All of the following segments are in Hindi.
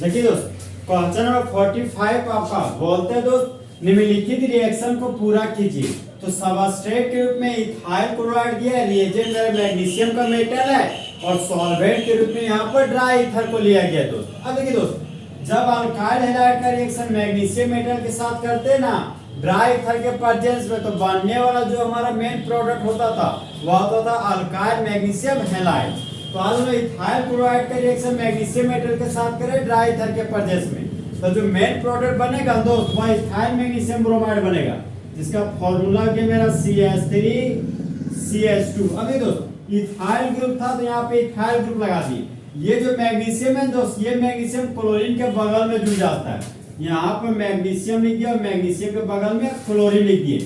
देखिए दोस्त, क्वेश्चन नंबर 45 आपका बोलते हैं दोस्त निम्नलिखित रिएक्शन को पूरा कीजिए। तो सबस्ट्रेट के रूप में इथाइल क्लोराइड दिया है, रिएजेंट मेरा मैग्नीशियम का मेटल है और सॉल्वेंट के रूप में यहाँ पर ड्राई ईथर को लिया गया दोस्त। अब देखिए दोस्त, जब अल्काइल हैलाइड का रिएक्शन मैग्नीशियम मेटल के साथ करते हैं ना ड्राई ईथर के प्रेजेंस में, तो बनने वाला जो हमारा मेन प्रोडक्ट होता था वह होता था अल्काइल मैग्नीशियम हैलाइड। तो आज हम इथाइल क्लोराइड का रिएक्शन मैग्नीशियम मेटल के साथ करें ड्राई ईथर के प्रेजेंस में, तो जो मेन प्रोडक्ट बनेगा दोस्त वह इथाइल मैग्नीशियम ब्रोमाइड बनेगा, जिसका फॉर्मूला क्या मेरा CH3CH2। अभी दोस्त इथाइल ग्रुप था तो यहाँ पे इथाइल ग्रुप लगा दिए। ये जो मैग्नीशियम है दोस्त, ये मैग्नीशियम क्लोरीन के बगल में जुड़ जाता है। यहाँ पर मैग्नीशियम लिख दिया और मैग्नीशियम के बगल में क्लोरीन लिख दिए।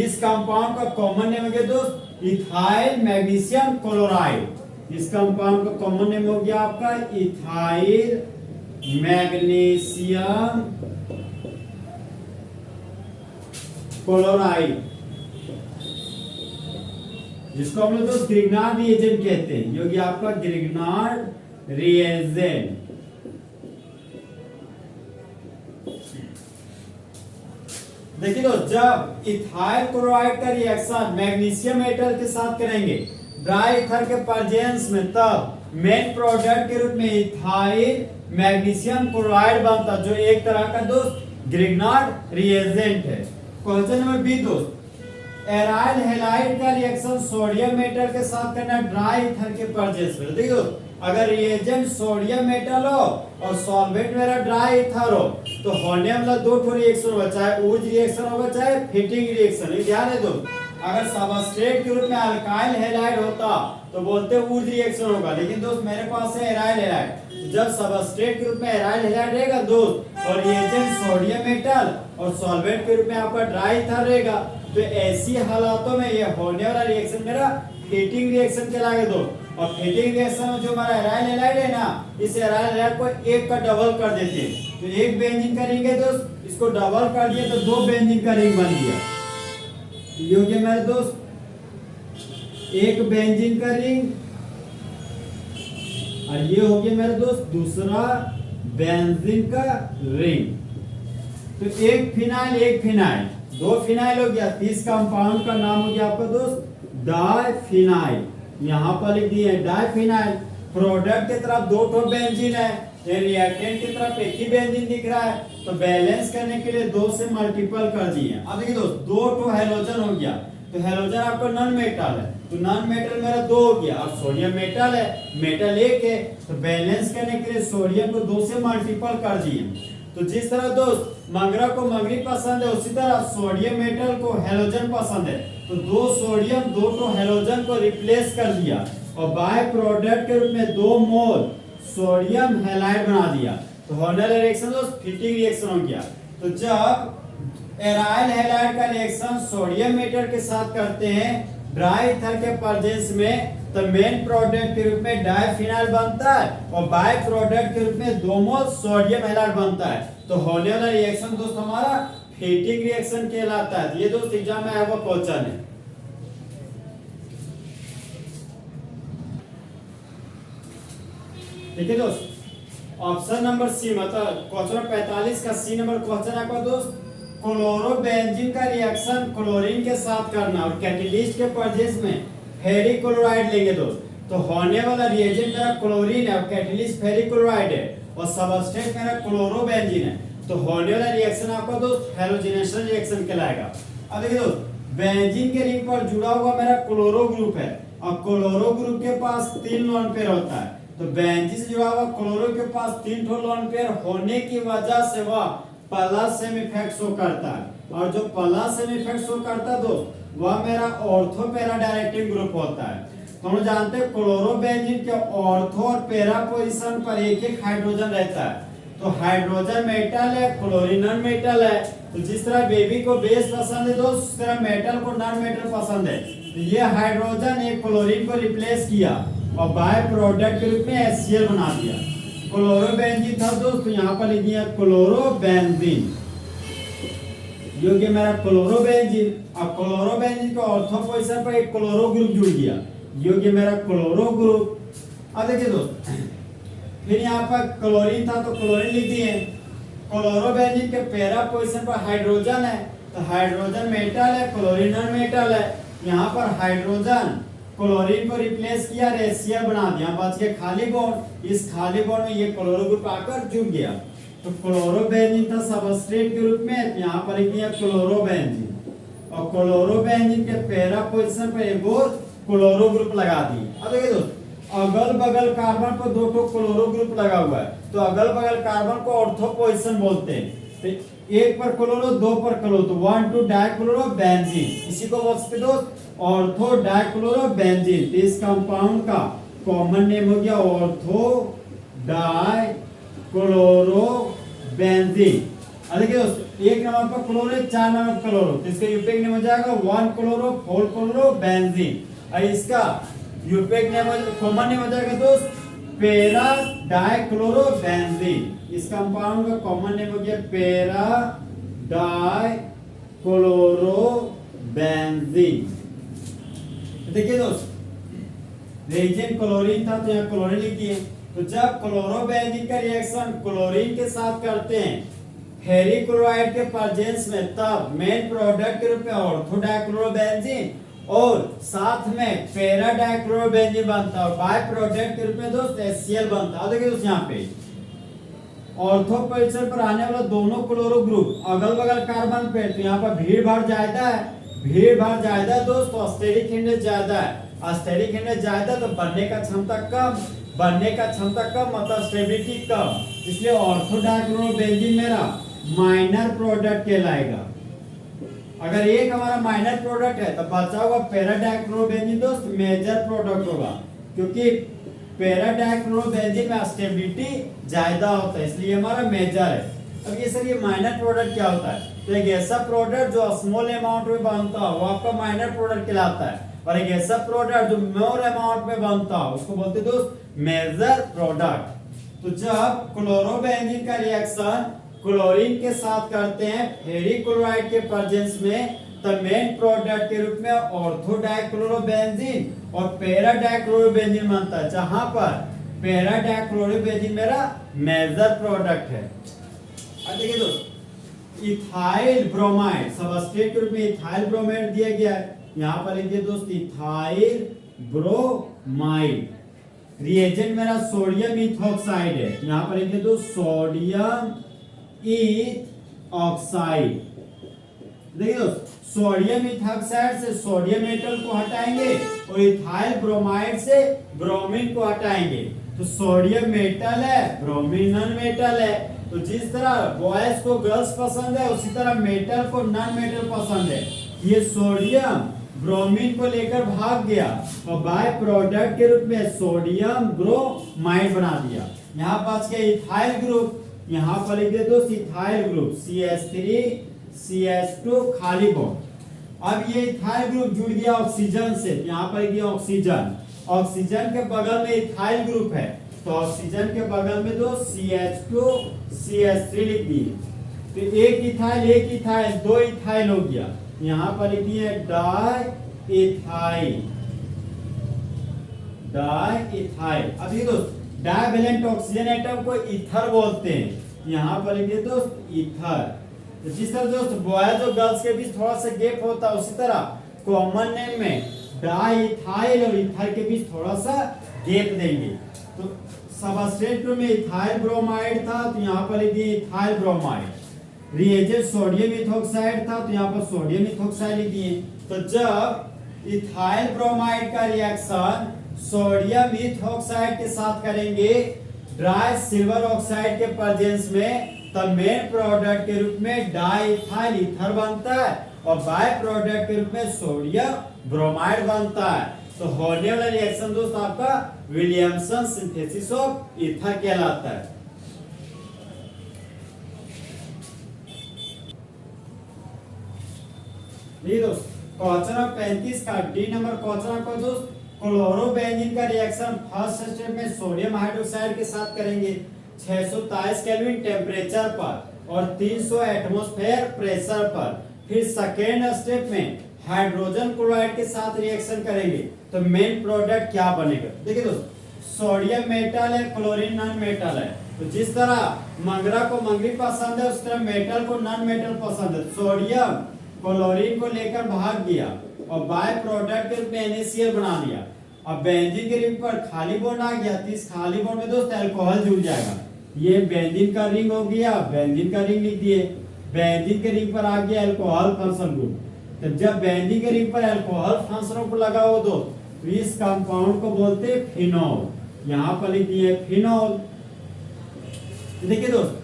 इस कंपाउंड का कॉमन नेम हो गया दोस्त इथाइल मैग्नीशियम क्लोराइड। इस कंपाउंड का कॉमन नेम हो गया आपका इथाइल मैग्नीशियम क्लोराइड, जिसको हम लोग दोस्त ग्रिग्नार्ड रिएजेंट कहते हैं। ये हो गया आपका ग्रिग्नार्ड रिएजेंट। देखिए दोस्त, जब इथाइल क्लोराइड का रिएक्शन मैग्नीशियम मेटल के साथ करेंगे ड्राई ईथर के प्रेजेंस में, तब मेन प्रोडक्ट के रूप में इथाइल मैग्नीशियम क्लोराइड बनता, जो एक तरह का दोस्त ग्रिग्नार्ड रिएजेंट है। क्वेश्चन नंबर बी दोस्त, एराइल हैलाइड का रिएक्शन सोडियम मेटल के साथ करना ड्राई ईथर के प्रेजेंस में। देखिए दोस्त, अगर रिएजेंट सोडियम मेटल हो और सॉल्वेंट मेरा ड्राई ईथर हो तो होने वाला दो ठो रिएक्शन होगा, चाहे ऊर्ज रिएक्शन होगा चाहे फिटिंग रिएक्शन। ये ध्यान है दोस्त, अगर सबस्ट्रेट के रूप में अल्काइल हैलाइड होता तो बोलते ऊर्ज रिएक्शन होगा, लेकिन दोस्त मेरे पास है एराइल हैलाइड। जब सबस्ट्रेट के रूप में एराइल हैलाइड रहेगा दोस्त और रिएजेंट सोडियम मेटल और सॉल्वेंट के रूप में आपका ड्राई ईथर रहेगा, तो ऐसी हालातों में ये होने वाला रिएक्शन मेरा हीटिंग रिएक्शन कहलाएगा दोस्त। और हीटिंग रिएक्शन में जो हमारा एराइल हैलाइड है ना, इस एराइल हैलाइड को एक का डबल कर देते हैं, तो एक बेंजीन का रिंग है दोस्त, इसको डबल कर दिया तो दो बेंजीन का रिंग बन गया। ये हो गया मेरे दोस्त एक बेंजीन का रिंग, और ये हो गया मेरे दोस्त दूसरा बेंजीन का रिंग। तो एक फिनाइल एक फिनाइल, दो फिनाइल हो गया। इस कंपाउंड का नाम हो गया आपका दोस्त डाइफिनाइल। यहाँ पर लिख दिए डाइफिनाइल। प्रोडक्ट की तरफ दो ठो बेंजीन है, रिएक्टेंट की तरफ एक ही बेंजीन दिख रहा है, तो बैलेंस करने के लिए दो से मल्टीपल कर दिए। अब देखिए दोस्त, दो ठो हैलोजन हो गया, तो हैलोजन आपका नॉन मेटल है, तो नॉन मेटल मेरा दो हो गया। अब सोडियम मेटल है, मेटल एक है, तो बैलेंस करने के लिए सोडियम को दो से मल्टीपल कर दिए। तो जिस तरह दोस्त मंगरा को मंगरी पसंद है, उसी तरह सोडियम मेटल को हैलोजन पसंद है, तो दो सोडियम दो तो हैलोजन को रिप्लेस कर दिया और बाय प्रोडक्ट के रूप में 2 मोल सोडियम हैलाइड बना दिया। तो होने वाला रिएक्शन दोस्त फिटिंग रिएक्शन हो गया। तो जब एराइल हैलाइड का रिएक्शन सोडियम मेटल के साथ करते हैं ड्राई ईथर के प्रेजेंस में, तो मेन प्रोडक्ट के रूप में डाइफिनाइल बनता है और बाय प्रोडक्ट के रूप में 2 मोल सोडियम हैलाइड बनता है। तो होने वाला रिएक्शन दोस्त हमारा हीटिंग रिएक्शन कहलाता है। ये दोस्त एग्जाम में आया हुआ क्वेश्चन है। देखिए दोस्त, ऑप्शन नंबर सी, मतलब क्वेश्चन 45 का सी नंबर क्वेश्चन आपका दोस्त क्लोरोबेंजीन का रिएक्शन क्लोरीन के साथ करना और कैटलिस्ट के प्रेजेंस में फेरिक क्लोराइड लेंगे दोस्त। तो होने वाला रिएजेंट मेरा क्लोरीन है और कैटलिस्ट फेरिक क्लोराइड है और सबस्ट्रेट मेरा क्लोरोबेंजीन है, तो होने वाला रिएक्शन आपका दोस्त हैलोजिनेशन रिएक्शन कहलाएगा। अब देखिए दोस्त, बेंजीन के रिंग पर जुड़ा हुआ मेरा क्लोरो ग्रुप है और क्लोरो ग्रुप के पास 3 लोन पेयर होता है, तो बेंजीन से जुड़ा हुआ क्लोरो के पास 3 ठो लोन पेयर होने की वजह से वह प्लस सेम इफेक्ट शो करता है, और जो प्लस सेम इफेक्ट शो करता है दोस्त वह मेरा ऑर्थो पैरा डायरेक्टिंग ग्रुप होता है। तो हम जानते हैं क्लोरोबेंजीन के ऑर्थो और पैरा पोजीशन पर एक एक हाइड्रोजन रहता है, तो हाइड्रोजन मेटल है, क्लोरीन नॉन मेटल है। तो जिस तरह बेबी को बेस पसंद है दोस्त, उस तरह मेटल को नॉन मेटल पसंद है। तो ये हाइड्रोजन एक क्लोरीन को रिप्लेस किया और बाय प्रोडक्ट के रूप में HCl बना दिया। क्लोरोबेंजीन था दोस्त, तो यहाँ पर लिख दिया क्लोरोबेंजीन, जो कि मेरा क्लोरोबेंजीन। अब क्लोरोबेंजीन के ऑर्थो पोजीशन पर एक क्लोरो ग्रुप जुड़ गया, जो कि मेरा क्लोरो ग्रुप। अब देखिए दोस्त, फिर यहाँ पर क्लोरीन था तो क्लोरीन लिख दिए। क्लोरोबेंजीन के पैरा पोजीशन पर हाइड्रोजन है तो हाइड्रोजन मेटल है, क्लोरीन नॉन मेटल है। यहाँ पर हाइड्रोजन क्लोरीन को रिप्लेस किया, रेशियल बना दिया, बच के खाली बॉन्ड। इस खाली बॉन्ड में ये क्लोरो ग्रुप आकर जुड़ गया तो क्लोरोबेंजीन था सबस्ट्रेट के रूप में, यहाँ पर लिख दिया क्लोरोबेंजीन। और क्लोरोबेंजीन के पैरा पोजीशन पर एक और क्लोरो ग्रुप लगा दी। अब देखिए दोस्त, अगल बगल कार्बन पर दो ठो क्लोरो ग्रुप लगा हुआ है तो अगल बगल कार्बन को ऑर्थो पोजीशन बोलते हैं। तो एक पर क्लोरो, दो पर क्लोरो, तो 1 2 डाइक्लोरोबेंजीन, इसी को बोल सकते दोस्त ऑर्थो डाइक्लोरोबेंजीन। तो इस कंपाउंड का कॉमन नेम हो गया ऑर्थो डाइक्लोरोबेंजीन। अब देखिए दोस्त, एक नंबर पर क्लोरो है, 4 नंबर पर क्लोरो, तो इसका यूपेक नेम हो जाएगा 1 क्लोरो 4 क्लोरोबेंजीन। और इसका यूपेक नेम कॉमन नेम हो जाएगा दोस्त पैरा डाइक्लोरोबेंजीन। इस कंपाउंड का कॉमन नेम हो गया पैरा डाइक्लोरोबेंजीन। देखिए दोस्त, रेजेंट क्लोरीन था तो यहाँ क्लोरीन लिख दिए। तो जब क्लोरोबेंजीन का रिएक्शन क्लोरीन के साथ करते हैं फेरिक क्लोराइड के प्रेजेंस में, तब मेन प्रोडक्ट के रूप में ऑर्थो डाइक्लोरोबेंजीन और साथ में पैरा डाइक्लोरोबेंजीन बनता है और बाय प्रोडक्ट के रूप में दोस्त HCl बनता है। देखिए दोस्त, यहाँ पे ऑर्थो पोजीशन पर आने वाला दोनों क्लोरो ग्रुप अगल बगल कार्बन पे, तो यहाँ पर भीड़ भाड़ ज्यादा है, भीड़ भाड़ ज्यादा है दोस्त, स्टेरिक हिंडेज ज्यादा है। स्टेरिक हिंडेज ज्यादा तो बनने का क्षमता कम, बनने का क्षमता कम मतलब स्टेबिलिटी कम, इसलिए ऑर्थो डाइक्लोरोबेंजीन मेरा माइनर प्रोडक्ट कहलाएगा। अगर एक हमारा माइनर प्रोडक्ट है तो बचा हुआ पैरा डाइक्लोरोबेंजीन दोस्त मेजर प्रोडक्ट होगा, क्योंकि पैरा डाइक्लोरोबेंजीन में स्टेबिलिटी ज्यादा होता है इसलिए हमारा मेजर है। अब ये सर, ये माइनर प्रोडक्ट क्या होता है? तो एक ऐसा प्रोडक्ट जो स्मॉल अमाउंट में बनता है वो आपका माइनर प्रोडक्ट कहलाता है, और एक ऐसा प्रोडक्ट जो मोर अमाउंट में बनता है उसको बोलते हैं दोस्त मेजर प्रोडक्ट। तो जब क्लोरोबेंजीन का रिएक्शन क्लोरीन के साथ करते हैं फेरिक क्लोराइड के प्रेजेंस में, तो मेन प्रोडक्ट के रूप में ऑर्थो डाइक्लोरोबेंजीन और पैरा डाइक्लोरोबेंजीन बनता है, जहां पर पैरा डाइक्लोरोबेंजीन मेरा मेजर प्रोडक्ट है। अब देखिए दोस्त, इथाइल ब्रोमाइड सबस्ट्रेट के रूप में इथाइल ब्रोमाइड दिया गया है, यहाँ पर लिखिए दोस्त इथाइल ब्रोमाइड। रिएजेंट मेरा सोडियम इथॉक्साइड है, यहाँ पर लिखिए दोस्त सोडियम ईथ ऑक्साइड। देखिए दोस्त, सोडियम इथॉक्साइड से सोडियम मेटल को हटाएंगे और इथाइल ब्रोमाइड से ब्रोमीन को हटाएंगे, तो सोडियम मेटल है, ब्रोमीन नॉन मेटल है। तो जिस तरह बॉयज को गर्ल्स पसंद है उसी तरह मेटल को नॉन मेटल पसंद है। ये सोडियम ब्रोमीन को लेकर भाग गया और बाय प्रोडक्ट के रूप में सोडियम ब्रोमाइड बना दिया। यहाँ बच गया इथाइल ग्रुप, यहाँ पर लिख दे दोस्त इथाइल ग्रुप CH3 CH2 खाली बॉन्ड। अब ये इथाइल ग्रुप जुड़ गया ऑक्सीजन से, यहाँ पर गया ऑक्सीजन, ऑक्सीजन के बगल में इथाइल ग्रुप है तो ऑक्सीजन के बगल में दो CH2 CH3 लिख दिए, तो एक इथाइल दो इथाइल हो गया, यहाँ पर लिख दिए डाई इथाइल। अब ये दोस्त डाइवेलेंट ऑक्सीजन एटम को ईथर बोलते हैं, यहाँ पर लिखिए दोस्त ईथर। तो जिस तरह दोस्त बॉयज और गर्ल्स के बीच थोड़ा सा गैप होता है उसी तरह कॉमन नेम में डाई इथाइल और ईथर के बीच थोड़ा सा गैप देंगे। तो सबस्ट्रेट में इथाइल ब्रोमाइड था तो यहाँ पर लिख दिए ethyl bromide. Reagent sodium ethoxide था तो यहाँ पर सोडियम इथॉक्साइड लिख दिए। तो जब इथाइल ब्रोमाइड का रिएक्शन सोडियम इथॉक्साइड के साथ करेंगे ड्राई सिल्वर ऑक्साइड के प्रेजेंस में, तब मेन प्रोडक्ट के रूप में डाई इथाइल ईथर बनता है और बाय प्रोडक्ट के रूप में सोडियम ब्रोमाइड बनता है। तो होने वाला रिएक्शन दोस्त आपका विलियमसन सिंथेसिस ऑफ ईथर कहलाता है। दोस्त क्वेश्चन नंबर 35 का डी नंबर क्वेश्चन आपका दोस्त क्लोरोबेंजीन का रिएक्शन फर्स्ट स्टेप में सोडियम हाइड्रोक्साइड के साथ करेंगे 623 केल्विन टेम्परेचर पर और 300 एटमॉस्फेयर प्रेशर पर। फिर सेकेंड स्टेप में हाइड्रोजन क्लोराइड के साथ रिएक्शन करेंगे तो मेन प्रोडक्ट क्या बनेगा। देखिए दोस्त, सोडियम मेटल है, क्लोरीन नॉन मेटल है। तो जिस तरह मंगरा को मंगरी पसंद है उस तरह मेटल को नॉन मेटल पसंद है। सोडियम क्लोरीन को लेकर भाग गया और बाय प्रोडक्ट के रूप में NaCl बना लिया। अब बेंजीन के रिंग पर खाली बॉन्ड आ गया, तो इस खाली बॉन्ड में दोस्त अल्कोहल जुड़ जाएगा। ये बेंजीन का रिंग हो गया, बेंजीन का रिंग लिख दिए। बेंजीन के रिंग पर आ गया अल्कोहल फंक्शनल ग्रुप। तो जब बेंजीन के रिंग पर अल्कोहल फंक्शनल ग्रुप लगा हो दोस्त, तो इस कंपाउंड को बोलते हैं फिनोल। यहाँ पर लिख दिए फिनोल। देखिए दोस्त,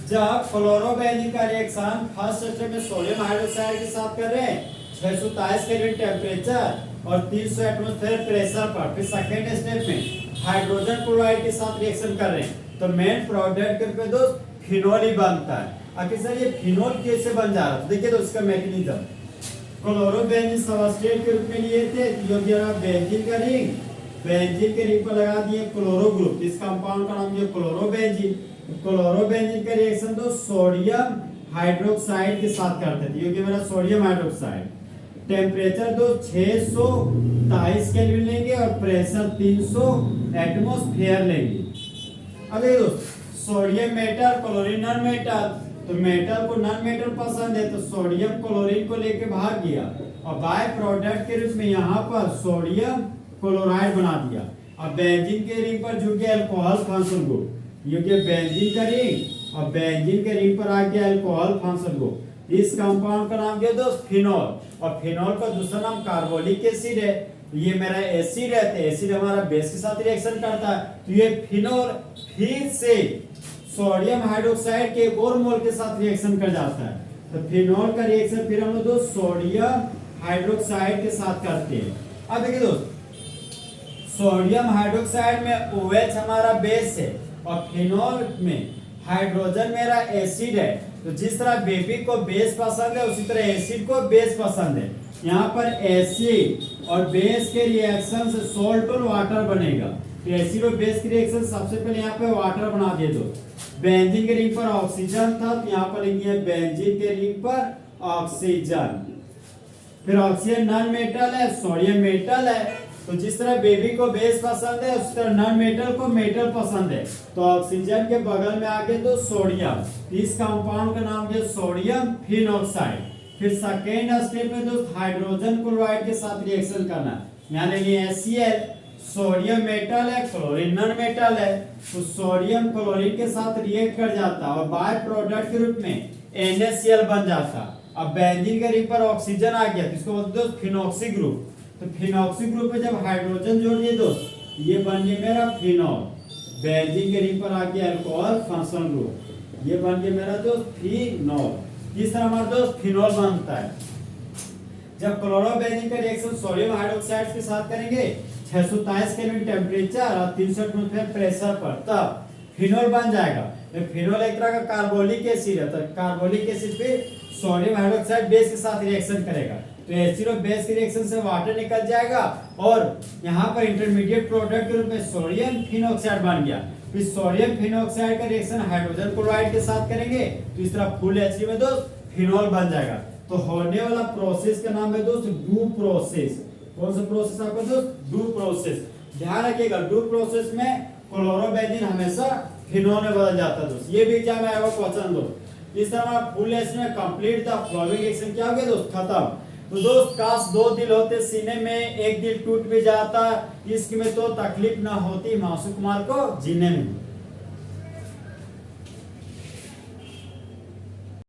जब क्लोरोबेंजीन का रिएक्शन फर्स्ट स्टेप में सोडियम हाइड्रोक्साइड के साथ कर रहे हैं 627 केल्विन टेम्परेचर और 300 एटमॉस्फेयर प्रेशर पर, फिर सेकेंड स्टेप में हाइड्रोजन क्लोराइड के साथ रिएक्शन कर रहे हैं, तो मेन प्रोडक्ट के रूप में दोस्त फिनोल ही बनता है। आखिर सर ये फिनोल कैसे बन जा रहा है? तो देखिए दोस्त इसका मैकेनिज्म, क्लोरोबेंजीन सबस्ट्रेट के रूप में लिए थे, बेंजीन का रिंग, बेंजीन के रिंग पर लगा दिए क्लोरो ग्रुप, इस कंपाउंड का नाम दिया क्लोरोबेंजीन। क्लोरोबेंजीन का रिएक्शन तो सोडियम हाइड्रोक्साइड के साथ करते थे, क्योंकि मेरा सोडियम हाइड्रोक्साइड। टेम्परेचर तो 623 केल्विन लेंगे और प्रेशर 300 एटमॉस्फेयर लेंगे। अब देखो sodium metal, chlorine non metal, तो मेटल को नॉन मेटल पसंद है, तो सोडियम क्लोरीन को लेके भाग गया और बाय प्रोडक्ट के रूप में यहाँ पर सोडियम क्लोराइड बना दिया। अब बेंजीन के रिंग पर जुड़ गया अल्कोहल फंक्शनल ग्रुप, ये बेंजीन का रिंग और बेंजीन के रिंग पर आ गया अल्कोहल फंक्शनल ग्रुप। इस कंपाउंड का नाम क्या दोस्त? फिनोल। और फिनोल का दूसरा नाम कार्बोलिक एसिड है। ये मेरा एसिड है, तो एसिड हमारा बेस के साथ रिएक्शन करता है, तो ये फिनोल फिर से सोडियम हाइड्रोक्साइड के एक और मोल के साथ रिएक्शन कर जाता है। तो फिनोल का रिएक्शन फिर हम लोग दोस्त सोडियम हाइड्रोक्साइड के साथ करते हैं। अब देखिए दोस्त, सोडियम हाइड्रोक्साइड में OH हमारा बेस है और फिनोल में हाइड्रोजन मेरा एसिड है। तो जिस तरह बेबी को बेस पसंद है उसी तरह एसिड को बेस पसंद है। यहाँ पर एसिड और बेस के रिएक्शन से सोल्ट और वाटर बनेगा, तो एसिड और बेस की रिएक्शन सबसे पहले यहाँ पे वाटर बना दिए। तो बेंजीन के रिंग पर ऑक्सीजन था, तो यहाँ पर लिखिए बेंजीन के रिंग पर ऑक्सीजन। फिर ऑक्सीजन नॉन मेटल है, सोडियम मेटल है, तो जिस तरह बेबी को बेस पसंद है उस तरह नॉन मेटल को मेटल पसंद है। तो ऑक्सीजन के बगल में आगे तो सोडियम, इस कंपाउंड का नाम है सोडियम फिनॉक्साइड। फिर सेकेंड स्टेप में दोस्त हाइड्रोजन क्लोराइड के साथ रिएक्शन करना, यहाँ लेंगे HCl, सोडियम मेटल है, क्लोरीन नॉन मेटल है, तो सोडियम क्लोरीन के साथ रिएक्ट कर जाता और बाय प्रोडक्ट के रूप में NaCl बन जाता। अब बेंजीन के रिंग पर ऑक्सीजन आ गया, तो इसको बोलते हैं फिनॉक्सी ग्रुप। तो फिनॉक्सी ग्रुप में जब हाइड्रोजन जोड़ दिए दोस्त, ये बन गया मेरा फिनॉल। बेंजीन के रिंग पर आ गया अल्कोहल फंक्शनल ग्रुप, ये बन गया मेरा दोस्त फिनॉल। इस तरह हमारा दोस्त फिनॉल बनता है। जब क्लोरोबेंजीन का रिएक्शन सोडियम हाइड्रोक्साइड के साथ करेंगे 627 केल्विन टेम्परेचर और 300 एटमॉस्फेयर प्रेशर पर, तब फिनॉल बन जाएगा। फिनॉल एक तरह का कार्बोलिक एसिड है, तो कार्बोलिक एसिड पे सोडियम हाइड्रोक्साइड बेस के साथ रिएक्शन करेगा, तो एसिड और बेस के रिएक्शन से वाटर निकल जाएगा और यहाँ पर इंटरमीडिएट प्रोडक्ट के रूप में सोडियम फिनॉक्साइड बन गया। फिर सोडियम फिनॉक्साइड का रिएक्शन हाइड्रोजन क्लोराइड के साथ करेंगे, तो इस तरह फुल HCl में दोस्त फिनॉल बन जाएगा। तो होने वाला प्रोसेस का नाम है दोस्त डू प्रोसेस। कौन सा प्रोसेस आपका दोस्त? Do process. ध्यान रखिएगा, डू प्रोसेस में क्लोरोबेंजीन हमेशा फिनॉल में बदल जाता है दोस्त। ये भी एग्जाम में आएगा क्वेश्चन दोस्त। इस तरह हमारा फुल HCl में कंप्लीट द फ्लोइंग रिएक्शन क्या हो गया दोस्त? खत्म। तो दोस्त काश 2 दिल होते सीने में, एक दिल टूट भी जाता, इश्क में तो तकलीफ ना होती मासूम कुमार को जीने में।